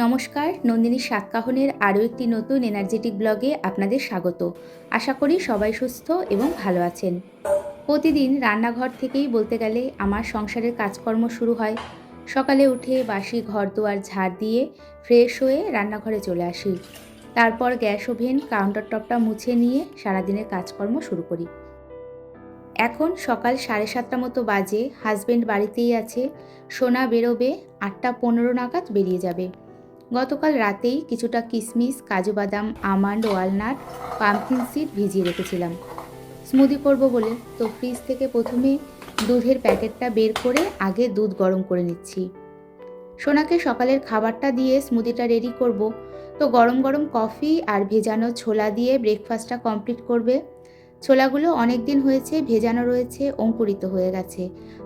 নমস্কার, নন্দিনীর সাতকাহনের আরও একটি নতুন এনার্জেটিক ব্লগে আপনাদের স্বাগত। আশা করি সবাই সুস্থ এবং ভালো আছেন। প্রতিদিন রান্নাঘর থেকেই বলতে গেলে আমার সংসারের কাজকর্ম শুরু হয়। সকালে উঠে বাসি ঘরদুয়ার ঝাড় দিয়ে ফ্রেশ হয়ে রান্নাঘরে চলে আসি। তারপর গ্যাস ওভেন কাউন্টার টপটা মুছে নিয়ে সারাদিনের কাজকর্ম শুরু করি। এখন সকাল 7:30 মতো বাজে। হাজব্যান্ড বাড়িতেই আছে। সোনা বেরোবে 8:15 নাগাদ বেরিয়ে যাবে। গতকাল রাতেই কিছুটা কিশমিশ, কাজু বাদাম, আমন্ড, ওয়ালনাট, পামকিন সিড ভিজিয়ে রেখেছিলাম স্মুদি করব বলে। তো ফ্রিজ থেকে প্রথমে দুধের প্যাকেটটা বের করে আগে দুধ গরম করে নিচ্ছি। সোনাকে সকালের খাবারটা দিয়ে স্মুদিটা রেডি করব। তো গরম গরম কফি আর ভেজানো ছোলা দিয়ে ব্রেকফাস্টটা কমপ্লিট করবে। ছোলাগুলো অনেক দিন হয়েছে ভেজানো রয়েছে, অঙ্কুরিত হয়ে গেছে।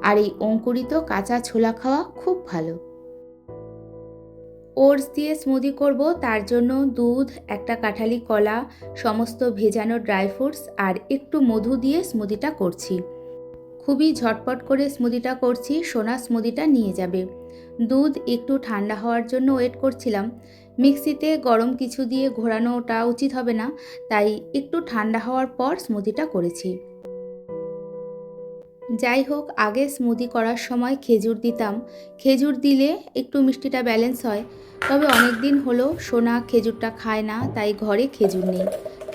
আর এই অঙ্কুরিত কাঁচা ছোলা খাওয়া খুব ভালো। ওটস দিয়ে স্মুদি করব, তার জন্য দুধ, একটা কাঁঠালি কলা, সমস্ত ভেজানো ড্রাই ফ্রুটস আর একটু মধু দিয়ে স্মুদিটা করছি। খুবই ঝটপট করে স্মুদিটা করছি, সোনা স্মুদিটা নিয়ে যাবে। দুধ একটু ঠান্ডা হওয়ার জন্য ওয়েট করছিলাম। মিক্সিতে গরম কিছু দিয়ে ঘোরানোটা উচিত হবে না, তাই একটু ঠান্ডা হওয়ার পর স্মুদিটা করেছি। যাই হোক, আগে স্মুদি করার সময় খেজুর দিতাম। খেজুর দিলে একটু মিষ্টিটা ব্যালেন্স হয়। তবে অনেক দিন হলো সোনা খেজুরটা খায় না, তাই ঘরে খেজুর নেই।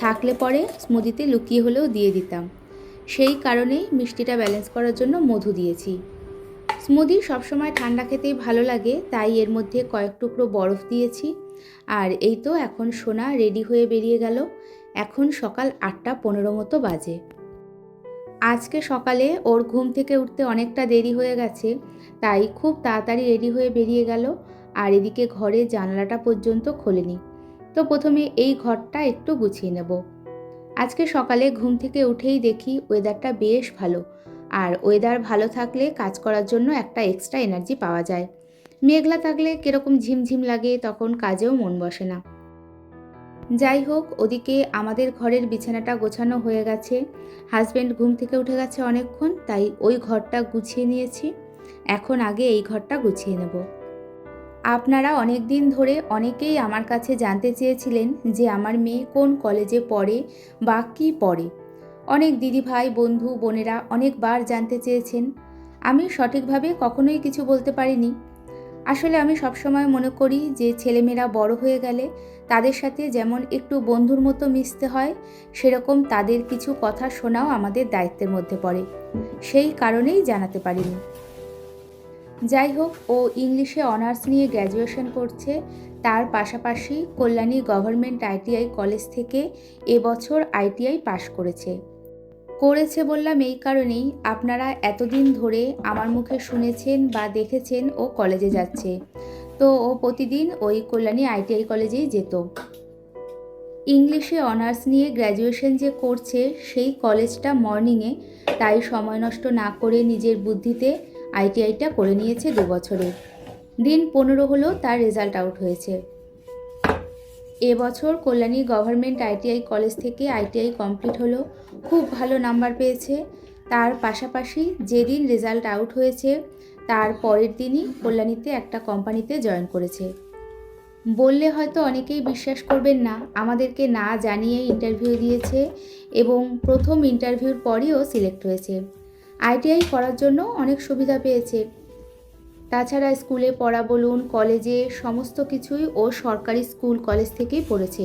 থাকলে পরে স্মুদিতে লুকিয়ে হলেও দিয়ে দিতাম। সেই কারণেই মিষ্টিটা ব্যালেন্স করার জন্য মধু দিয়েছি। স্মুদি সবসময় ঠান্ডা খেতেই ভালো লাগে, তাই এর মধ্যে কয়েক টুকরো বরফ দিয়েছি। আর এই তো এখন সোনা রেডি হয়ে বেরিয়ে গেল। এখন সকাল 8:15 মতো বাজে। আজকে সকালে ওর ঘুম থেকে উঠতে অনেকটা দেরি হয়ে গেছে, তাই খুব তাড়াতাড়ি রেডি হয়ে বেরিয়ে গেল। আর এদিকে ঘরে জানালাটা পর্যন্ত খোলেনি। তো প্রথমে এই ঘরটা একটু গুছিয়ে নেব। আজকে সকালে ঘুম থেকে উঠেই দেখি ওয়েদারটা বেশ ভালো। আর ওয়েদার ভালো থাকলে কাজ করার জন্য একটা এক্সট্রা এনার্জি পাওয়া যায়। মেঘলা থাকলে কীরকম ঝিমঝিম লাগে, তখন কাজেও মন বসে না। যাই হোক, ওদিকে আমাদের ঘরের বিছানাটা গোছানো হয়ে গেছে। হাজব্যান্ড ঘুম থেকে উঠে গেছে অনেকক্ষণ, তাই ওই ঘরটা গুছিয়ে নিয়েছি। এখন আগে এই ঘরটা গুছিয়ে নেব। আপনারা অনেক দিন ধরে অনেকেই আমার কাছে জানতে চেয়েছিলেন যে আমার মেয়ে কোন কলেজে পড়ে বা কী পড়ে। অনেক দিদিভাই, বন্ধু, বোনেরা অনেকবার জানতে চেয়েছেন। আমি সঠিকভাবে কখনোই কিছু বলতে পারিনি। আসলে আমি সবসময় মনে করি যে ছেলেমেয়েরা বড় হয়ে গেলে তাদের সাথে যেমন একটু বন্ধুর মতো মিশতে হয়, সেরকম তাদের কিছু কথা শোনাও আমাদের দায়িত্বের মধ্যে পড়ে। সেই কারণেই জানাতে পারিনি। যাই হোক, ও ইংলিশে অনার্স নিয়ে গ্র্যাজুয়েশন করছে। তার পাশাপাশি কল্যাণী গভর্নমেন্ট আইটিআই কলেজ থেকে এবছর আইটিআই পাশ করেছে বললাম এই কারণেই, আপনারা এতদিন ধরে আমার মুখে শুনেছেন বা দেখেছেন ও কলেজে যাচ্ছে। তো ও প্রতিদিন ওই কল্যাণী আইটিআই কলেজেই যেত। ইংলিশে অনার্স নিয়ে গ্র্যাজুয়েশন যে করছে সেই কলেজটা মর্নিংয়ে, তাই সময় নষ্ট না করে নিজের বুদ্ধিতে আইটিআইটা করে নিয়েছে 2 বছরে। দিন 15 হলো তার রেজাল্ট আউট হয়েছে। এবছর কল্যাণী গভর্নমেন্ট আইটিআই কলেজ থেকে আইটিআই কমপ্লিট হলো। খুব ভালো নাম্বার পেয়েছে। তার পাশাপাশি যেদিন রেজাল্ট আউট হয়েছে তার পরের দিনই কল্যাণীতে একটা কোম্পানিতে জয়েন করেছে। বললে হয়তো অনেকেই বিশ্বাস করবেন না, আমাদেরকে না জানিয়ে ইন্টারভিউ দিয়েছে এবং প্রথম ইন্টারভিউর পরেও সিলেক্ট হয়েছে। আইটিআই করার জন্য অনেক সুবিধা পেয়েছে। তাছাড়া স্কুলে পড়া বলুন, কলেজে, সমস্ত কিছুই ও সরকারি স্কুল কলেজ থেকেই পড়েছে।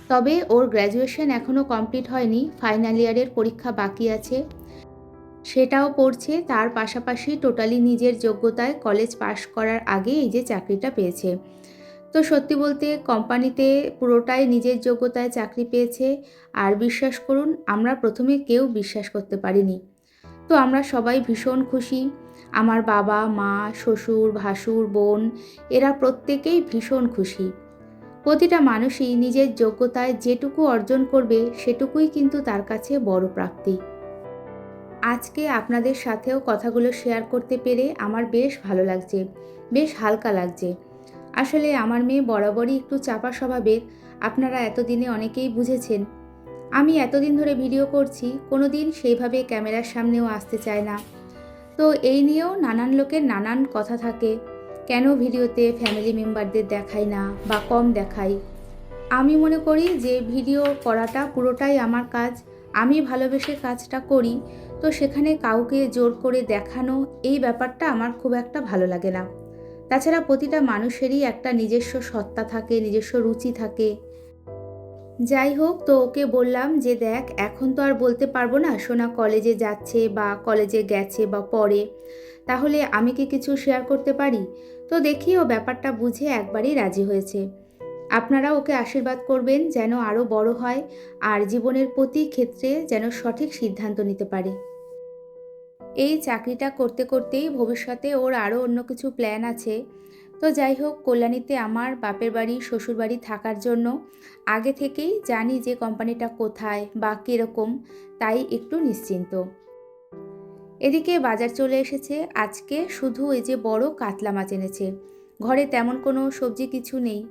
তবে ওর গ্র্যাজুয়েশন এখনও কমপ্লিট হয়নি, ফাইনাল ইয়ারের পরীক্ষা বাকি আছে, সেটাও পড়ছে। তার পাশাপাশি টোটালি নিজের যোগ্যতায় কলেজ পাশ করার আগে এই যে চাকরিটা পেয়েছে। তো সত্যি বলতে কোম্পানিতে পুরোটাই নিজের যোগ্যতায় চাকরি পেয়েছে। আর বিশ্বাস করুন, আমরা প্রথমে কেউ বিশ্বাস করতে পারিনি। তো আমরা সবাই ভীষণ খুশি। আমার বাবা, মা, শ্বশুর, ভাসুর, বোন, এরা প্রত্যেকেই ভীষণ খুশি। প্রতিটা মানুষই নিজের যোগ্যতায় যেটুকু অর্জন করবে সেটুকুই কিন্তু তার কাছে বড় প্রাপ্তি। আজকে আপনাদের সাথেও কথাগুলো শেয়ার করতে পেরে আমার বেশ ভালো লাগছে, বেশ হালকা লাগছে। আসলে আমার মেয়ে বরাবরই একটু চাপা স্বভাবের, আপনারা এতদিনে অনেকেই বুঝেছেন। আমি এতদিন ধরে ভিডিও করছি, কোনো দিন সেইভাবে ক্যামেরার সামনেও আসতে চায় না। তো এই নিয়েও নানান লোকের নানান কথা থাকে। কেন ভিডিওতে ফ্যামিলি মেম্বারদের দেখাই না বা কম দেখাই? আমি মনে করি যে ভিডিও করাটা পুরোটাই আমার কাজ। আমি ভালোবেসে কাজটা করি, তো সেখানে কাউকে জোর করে দেখানো এই ব্যাপারটা আমার খুব একটা ভালো লাগে না। তাছাড়া প্রতিটা মানুষেরই একটা নিজস্ব সত্তা থাকে, নিজস্ব রুচি থাকে। যাই হোক, তো ওকে বললাম যে দেখ, এখন তো আর বলতে পারবো না সোনা কলেজে যাচ্ছে বা কলেজে গেছে বা পড়ে, তাহলে আমি কি কিছু শেয়ার করতে পারি? তো দেখি ও ব্যাপারটা বুঝে একবারই রাজি হয়েছে। আপনারা ওকে আশীর্বাদ করবেন যেন আরও বড় হয় আর জীবনের প্রতি ক্ষেত্রে যেন সঠিক সিদ্ধান্ত নিতে পারে। এই চাকরিটা করতে করতেই ভবিষ্যতে ওর আরও অন্য কিছু প্ল্যান আছে। তো যাই হোক, কল্যাণীতে আমার বাপের বাড়ি শ্বশুর বাড়ি থাকার জন্য আগে থেকেই জানি যে কোম্পানিটা কোথায় বা কীরকম, তাই একটু নিশ্চিন্ত। এদিকে বাজার চলে এসেছে। আজকে শুধু এই যে বড় কাতলা মাছ এনেছে, ঘরে তেমন কোনো সবজি কিছু নেই,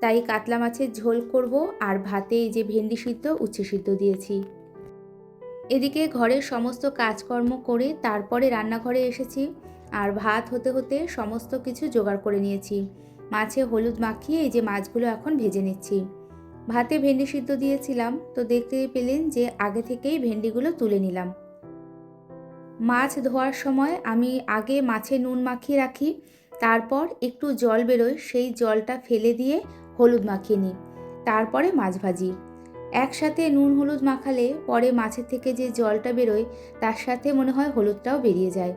তাই কাতলা মাছের ঝোল করব আর ভাতে এই যে ভেন্ডি সিদ্ধ উচ্ছে সিদ্ধ দিয়েছি। এদিকে ঘরের সমস্ত কাজকর্ম করে তারপরে রান্নাঘরে এসেছি, আর ভাত হতে হতে সমস্ত কিছু জোগাড় করে নিয়েছি। মাছে হলুদ মাখিয়ে এই যে মাছগুলো এখন ভেজে নিচ্ছি। ভাতে ভেন্ডি সিদ্ধ দিয়েছিলাম, তো দেখতে পেলেন যে আগে থেকেই ভেন্ডিগুলো তুলে নিলাম। মাছ ধোয়ার সময় আমি আগে মাছে নুন মাখিয়ে রাখি, তারপর একটু জল বেরোয়, সেই জলটা ফেলে দিয়ে হলুদ মাখিয়ে নিই, তারপরে মাছ ভাজি। একসাথে নুন হলুদ মাখালে পরে মাছের থেকে যে জলটা বেরোয় তার সাথে মনে হয় হলুদটাও বেরিয়ে যায়।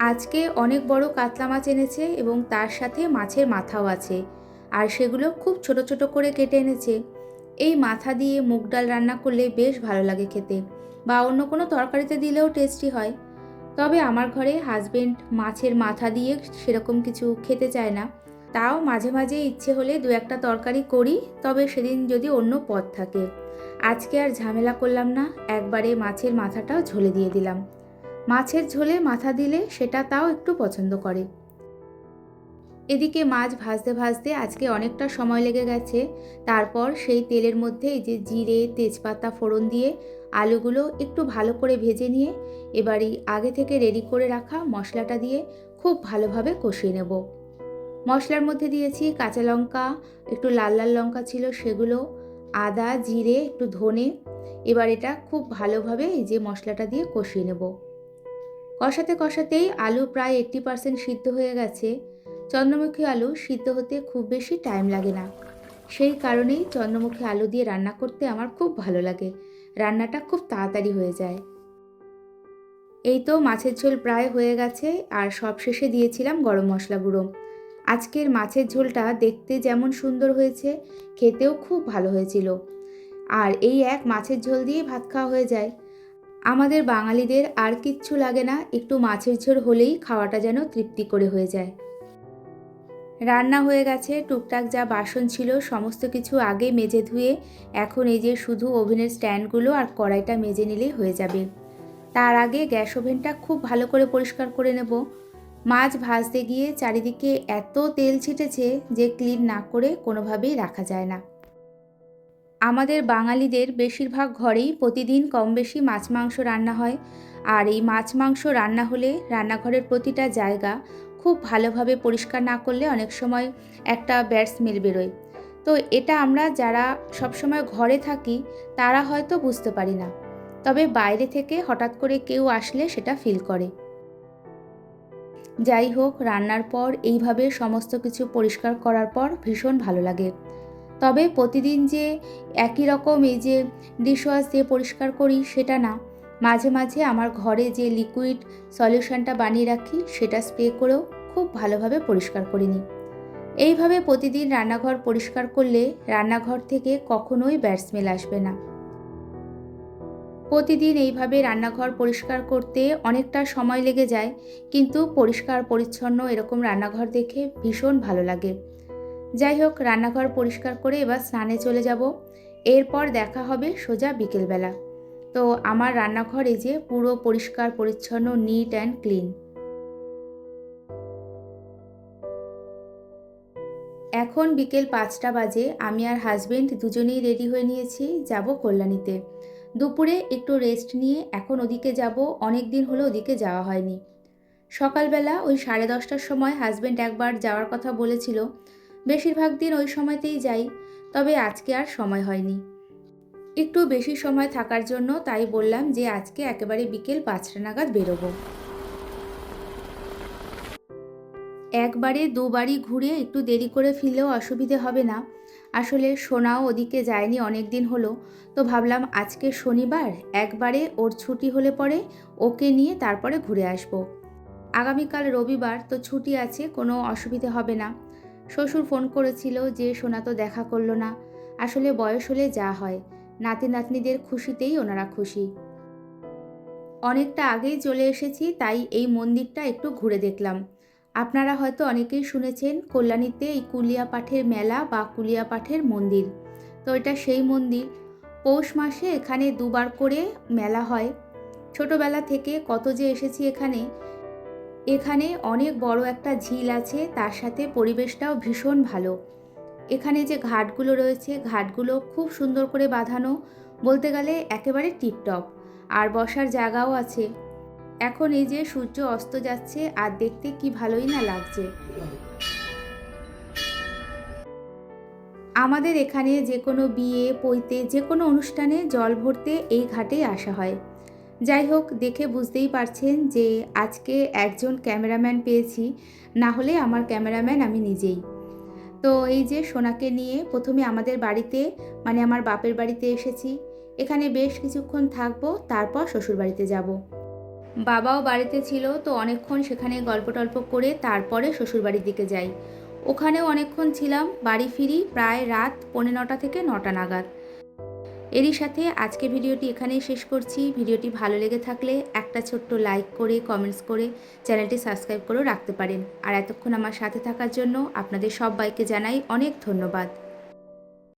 আজকে অনেক বড় কাতলা মাছ এনেছে এবং তার সাথে মাছের মাথাও আছে, আর সেগুলো খুব ছোট ছোট করে কেটে এনেছে। এই মাথা দিয়ে মুগ ডাল রান্না করলে বেশ ভালো লাগে খেতে, বা অন্য কোনো তরকারিতে দিলেও টেস্টি হয়। তবে আমার ঘরে হাজবেন্ড মাছের মাথা দিয়ে সেরকম কিছু খেতে চায় না। তাও মাঝে মাঝে ইচ্ছে হলে দু একটা তরকারি করি, তবে সেদিন যদি অন্য পদ থাকে। আজকে আর ঝামেলা করলাম না, একবারে মাছের মাথাটাও ঝোলে দিয়ে দিলাম। মাছের ঝোলে মাথা দিলে সেটা তাও একটু পছন্দ করে। এদিকে মাছ ভাজতে ভাজতে আজকে অনেকটা সময় লেগে গেছে। তারপর সেই তেলের মধ্যে এই যে জিরে তেজপাতা ফোড়ন দিয়ে আলুগুলো একটু ভালো করে ভেজে নিয়ে এবারই আগে থেকে রেডি করে রাখা মশলাটা দিয়ে খুব ভালোভাবে কষিয়ে নেব। মশলার মধ্যে দিয়েছি কাঁচা লঙ্কা, একটু লাল লাল লঙ্কা ছিল সেগুলো, আদা জিরে একটু ধনে। এবার এটা খুব ভালোভাবে এই যে মশলাটা দিয়ে কষিয়ে নেব। কষাতে কষাতেই আলু প্রায় 80% সিদ্ধ হয়ে গেছে। চন্দ্রমুখী আলু সিদ্ধ হতে খুব বেশি টাইম লাগে না, সেই কারণেই চন্দ্রমুখী আলু দিয়ে রান্না করতে আমার খুব ভালো লাগে। রান্নাটা খুব তাড়াতাড়ি হয়ে যায়। এই তো মাছের ঝোল প্রায় হয়ে গেছে, আর সবশেষে দিয়েছিলাম গরম মশলা গুঁড়ো। আজকের মাছের ঝোলটা দেখতে যেমন সুন্দর হয়েছে, খেতেও খুব ভালো হয়েছিল। আর এই এক মাছের ঝোল দিয়ে ভাত খাওয়া হয়ে যায়। আমাদের বাঙালিদের আর কিচ্ছু লাগে না, একটু মাছের ঝোল হলেই খাওয়াটা যেন তৃপ্তি করে হয়ে যায়। রান্না হয়ে গেছে, টুকটাক যা বাসন ছিল সমস্ত কিছু আগে মেজে ধুয়ে এখন এই যে শুধু ওভেনের স্ট্যান্ডগুলো আর কড়াইটা মেজে নিলেই হয়ে যাবে। তার আগে গ্যাস ওভেনটা খুব ভালো করে পরিষ্কার করে নেব। মাছ ভাজতে গিয়ে চারিদিকে এত তেল ছিটেছে যে ক্লিন না করে কোনোভাবেই রাখা যায় না। আমাদের বাঙালিদের বেশিরভাগ ঘরেই প্রতিদিন কম বেশি মাছ মাংস রান্না হয়, আর এই মাছ মাংস রান্না হলে রান্নাঘরের প্রতিটা জায়গা খুব ভালোভাবে পরিষ্কার না করলে অনেক সময় একটা ব্যাড স্মেল বেরোয়। তো এটা আমরা যারা সবসময় ঘরে থাকি তারা হয়তো বুঝতে পারি না, তবে বাইরে থেকে হঠাৎ করে কেউ আসলে সেটা ফিল করে। যাই হোক, রান্নার পর এইভাবে সমস্ত কিছু পরিষ্কার করার পর ভীষণ ভালো লাগে। তবে প্রতিদিন যে একই রকম এই যে ডিশওয়াশ দিয়ে পরিষ্কার করি সেটা না, মাঝে মাঝে আমার ঘরে যে লিকুইড সলিউশনটা বানিয়ে রাখি সেটা স্প্রে করেও খুব ভালোভাবে পরিষ্কার করে নিই। এইভাবে প্রতিদিন রান্নাঘর পরিষ্কার করলে রান্নাঘর থেকে কখনোই ব্যাড স্মেল আসবে না। প্রতিদিন এইভাবে রান্নাঘর পরিষ্কার করতে অনেকটা সময় লেগে যায়, কিন্তু পরিষ্কার পরিচ্ছন্ন এরকম রান্নাঘর দেখে ভীষণ ভালো লাগে। যাই হোক, রান্নাঘর পরিষ্কার করে এবার স্নানে চলে যাব। এরপর দেখা হবে সোজা বিকেলবেলা। তো আমার রান্নাঘর এই যে পুরো পরিষ্কার পরিচ্ছন্ন, নিট অ্যান্ড ক্লিন। এখন বিকেল 5টা বাজে। আমি আর হাজবেন্ড দুজনেই রেডি হয়ে নিয়েছি, যাব কল্যাণীতে। দুপুরে একটু রেস্ট নিয়ে এখন ওদিকে যাব, অনেক দিন হলো ওদিকে যাওয়া হয়নি। সকালবেলা ওই 10:30টার সময় হাজব্যান্ড একবার যাওয়ার কথা বলেছিল। বেশিরভাগ দিন ওই সময়তেই যাই, তবে আজকে আর সময় হয়নি। একটু বেশি সময় থাকার জন্য তাই বললাম যে আজকে একেবারে বিকেল 5টা নাগাদ বেরোবো। একবারে দুবারই ঘুরে একটু দেরি করে ফিরলেও অসুবিধে হবে না। আসলে সোনাও ওদিকে যায়নি অনেক দিন হলো, তো ভাবলাম আজকে শনিবার, একবারে ওর ছুটি হলে পরে ওকে নিয়ে তারপরে ঘুরে আসব। আগামীকাল রবিবার, তো ছুটি আছে, কোনো অসুবিধে হবে না। শ্বশুর ফোন করেছিল যে সোনা তো দেখা করলো না। আসলে বয়স হলে যা হয়, নাতি নাতনিদের খুশিতেই ওনারা খুশি। অনেকটা আগেই চলে এসেছি, তাই এই মন্দিরটা একটু ঘুরে দেখলাম। আপনারা হয়তো অনেকেই শুনেছেন কল্যাণীতে এই কুলিয়া পাঠের মেলা বা কুলিয়া পাঠের মন্দির। তো এটা সেই মন্দির। পৌষ মাসে এখানে দুবার করে মেলা হয়। ছোটবেলা থেকে কত যে এসেছি এখানে। এখানে অনেক বড় একটা ঝিল আছে, তার সাথে পরিবেশটাও ভীষণ ভালো। এখানে যে ঘাটগুলো রয়েছে, ঘাটগুলো খুব সুন্দর করে বাঁধানো, বলতে গেলে একেবারে টিপটপ। আর বসার জায়গাও আছে। এখন এই যে সূর্য অস্ত যাচ্ছে আর দেখতে কি ভালোই না লাগছে। আমাদের এখানে যে কোনো বিয়ে, পৈতে, যে কোনো অনুষ্ঠানে জল ভরতে এই ঘাটেই আসা হয়। যাই হোক, দেখে বুঝতেই পারছেন যে আজকে একজন ক্যামেরাম্যান পেয়েছি, না হলে আমার ক্যামেরাম্যান আমি নিজেই। তো এই যে সোনাকে নিয়ে প্রথমে আমাদের বাড়িতে, মানে আমার বাপের বাড়িতে এসেছি। এখানে বেশ কিছুক্ষণ থাকবো, তারপর শ্বশুর বাড়িতে যাব। বাবাও বাড়িতে ছিল, তো অনেকক্ষণ সেখানে গল্প টল্প করে তারপরে শ্বশুরবাড়ির দিকে যাই। ওখানেও অনেকক্ষণ ছিলাম, বাড়ি ফিরি প্রায় রাত 9:45 থেকে 9টা নাগাদ। এরই সাথে আজকে ভিডিওটি এখানেই শেষ করছি। ভিডিওটি ভালো লেগে থাকলে একটা ছোট্ট লাইক করে, কমেন্টস করে চ্যানেলটি সাবস্ক্রাইব করেও রাখতে পারেন। আর এতক্ষণ আমার সাথে থাকার জন্য আপনাদের সবাইকে জানাই অনেক ধন্যবাদ।